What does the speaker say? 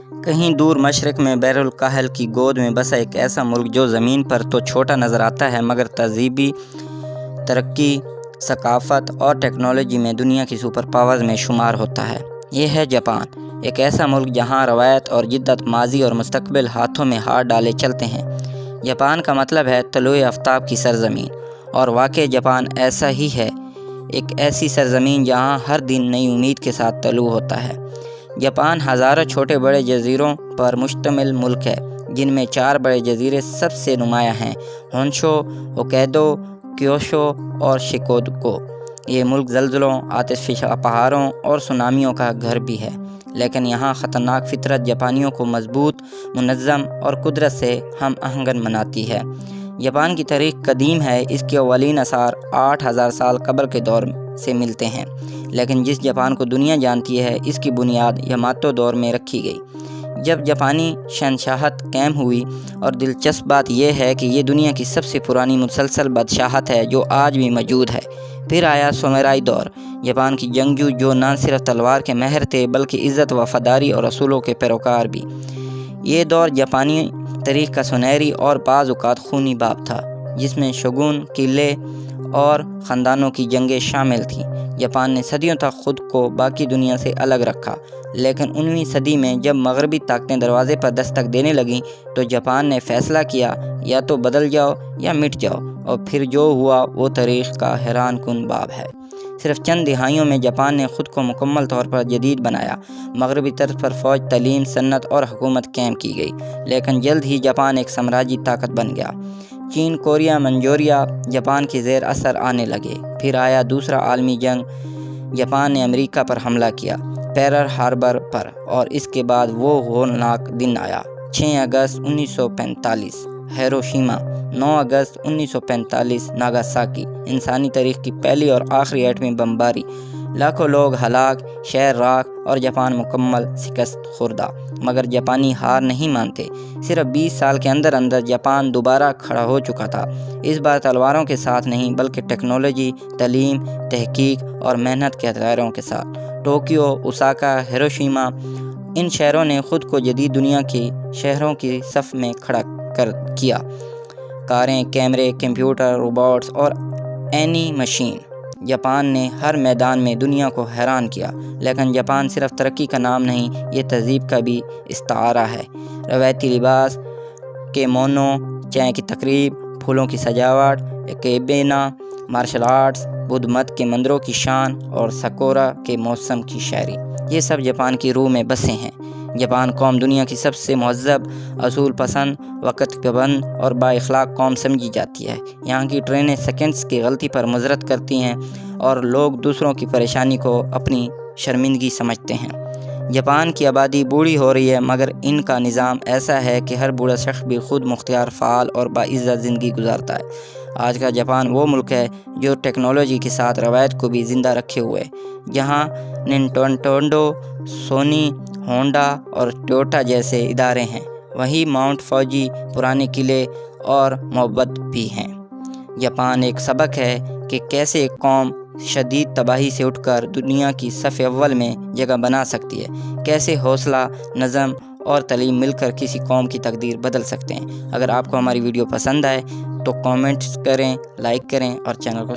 کہیں دور مشرق میں بحر الکاہل کی گود میں بسا ایک ایسا ملک جو زمین پر تو چھوٹا نظر آتا ہے مگر تہذیبی ترقی، ثقافت اور ٹیکنالوجی میں دنیا کی سپر پاورز میں شمار ہوتا ہے۔ یہ ہے جاپان، ایک ایسا ملک جہاں روایت اور جدت ماضی اور مستقبل ہاتھوں میں ہاتھ ڈالے چلتے ہیں۔ جاپان کا مطلب ہے طلوع آفتاب کی سرزمین، اور واقعی جاپان ایسا ہی ہے، ایک ایسی سرزمین جہاں ہر دن نئی امید کے ساتھ طلوع ہوتا ہے۔ جاپان ہزاروں چھوٹے بڑے جزیروں پر مشتمل ملک ہے، جن میں 4 بڑے جزیرے سب سے نمایاں ہیں: ہونشو، ہوکائیدو، کیوشو اور شیکوکو۔ یہ ملک زلزلوں، آتش فشاں پہاڑوں اور سونامیوں کا گھر بھی ہے، لیکن یہاں خطرناک فطرت جاپانیوں کو مضبوط، منظم اور قدرت سے ہم آہنگ بناتی ہے۔ جاپان کی تاریخ قدیم ہے، اس کے اولین آثار 8000 سال قبل کے دور سے ملتے ہیں، لیکن جس جاپان کو دنیا جانتی ہے اس کی بنیاد یاماتو دور میں رکھی گئی، جب جاپانی شہنشاہت قائم ہوئی۔ اور دلچسپ بات یہ ہے کہ یہ دنیا کی سب سے پرانی مسلسل بادشاہت ہے جو آج بھی موجود ہے۔ پھر آیا سامورائی دور، جاپان کی جنگجو جو نہ صرف تلوار کے ماہر تھے بلکہ عزت، وفاداری اور اصولوں کے پیروکار بھی۔ یہ دور جاپانی تاریخ کا سنہری اور بعض اوقات خونی باب تھا، جس میں شوگون، قلعے اور خاندانوں کی جنگیں شامل تھیں۔ جاپان نے صدیوں تک خود کو باقی دنیا سے الگ رکھا، لیکن 19ویں صدی میں جب مغربی طاقتیں دروازے پر دستک دینے لگیں تو جاپان نے فیصلہ کیا، یا تو بدل جاؤ یا مٹ جاؤ، اور پھر جو ہوا وہ تاریخ کا حیران کن باب ہے۔ صرف چند دہائیوں میں جاپان نے خود کو مکمل طور پر جدید بنایا۔ مغربی طرز پر فوج، تعلیم، صنعت اور حکومت قائم کی گئی، لیکن جلد ہی جاپان ایک سامراجی طاقت بن گیا۔ چین، کوریا، منچوریا جاپان کے زیر اثر آنے لگے۔ پھر آیا دوسرا عالمی جنگ، جاپان نے امریکہ پر حملہ کیا، پرل ہاربر پر، اور اس کے بعد وہ ہولناک دن آیا، 6 اگست 1945، ہیروشیما، 9 اگست 1945، ناگاساکی۔ انسانی تاریخ کی پہلی اور آخری ایٹمی بمباری، لاکھوں لوگ ہلاک، شہر راکھ اور جاپان مکمل شکست خوردہ۔ مگر جاپانی ہار نہیں مانتے۔ صرف 20 سال کے اندر جاپان دوبارہ کھڑا ہو چکا تھا، اس بار تلواروں کے ساتھ نہیں بلکہ ٹیکنالوجی، تعلیم، تحقیق اور محنت کے ہتھیاروں کے ساتھ۔ ٹوکیو، اوساکا، ہیروشیما، ان شہروں نے خود کو جدید دنیا کے شہروں کی صف میں کھڑا کیا۔ کاریں، کیمرے، کمپیوٹر، روبوٹس اور اینی مشین، جاپان نے ہر میدان میں دنیا کو حیران کیا۔ لیکن جاپان صرف ترقی کا نام نہیں، یہ تہذیب کا بھی استعارہ ہے۔ روایتی لباس، کیمونو، چائے کی تقریب، پھولوں کی سجاوٹ، اکیبینا، مارشل آرٹس، بدھ مت کے مندروں کی شان اور ساکورا کے موسم کی شاعری، یہ سب جاپان کی روح میں بسے ہیں۔ جاپان قوم دنیا کی سب سے مہذب، اصول پسند، وقت پابند اور با اخلاق قوم سمجھی جاتی ہے۔ یہاں کی ٹرینیں سیکنڈز کی غلطی پر معذرت کرتی ہیں اور لوگ دوسروں کی پریشانی کو اپنی شرمندگی سمجھتے ہیں۔ جاپان کی آبادی بوڑھی ہو رہی ہے، مگر ان کا نظام ایسا ہے کہ ہر بوڑھا شخص بھی خود مختار، فعال اور باعزت زندگی گزارتا ہے۔ آج کا جاپان وہ ملک ہے جو ٹیکنالوجی کے ساتھ روایت کو بھی زندہ رکھے ہوئے، جہاں ننٹینڈو، سونی، ہونڈا اور ٹویوٹا جیسے ادارے ہیں، وہیں ماؤنٹ فوجی، پرانے قلعے اور محبت بھی ہیں۔ جاپان ایک سبق ہے کہ کیسے ایک قوم شدید تباہی سے اٹھ کر دنیا کی صف اول میں جگہ بنا سکتی ہے، کیسے حوصلہ، نظم اور تعلیم مل کر کسی قوم کی تقدیر بدل سکتے ہیں۔ اگر آپ کو ہماری ویڈیو پسند آئے تو کامنٹس کریں، لائک کریں اور چینل کو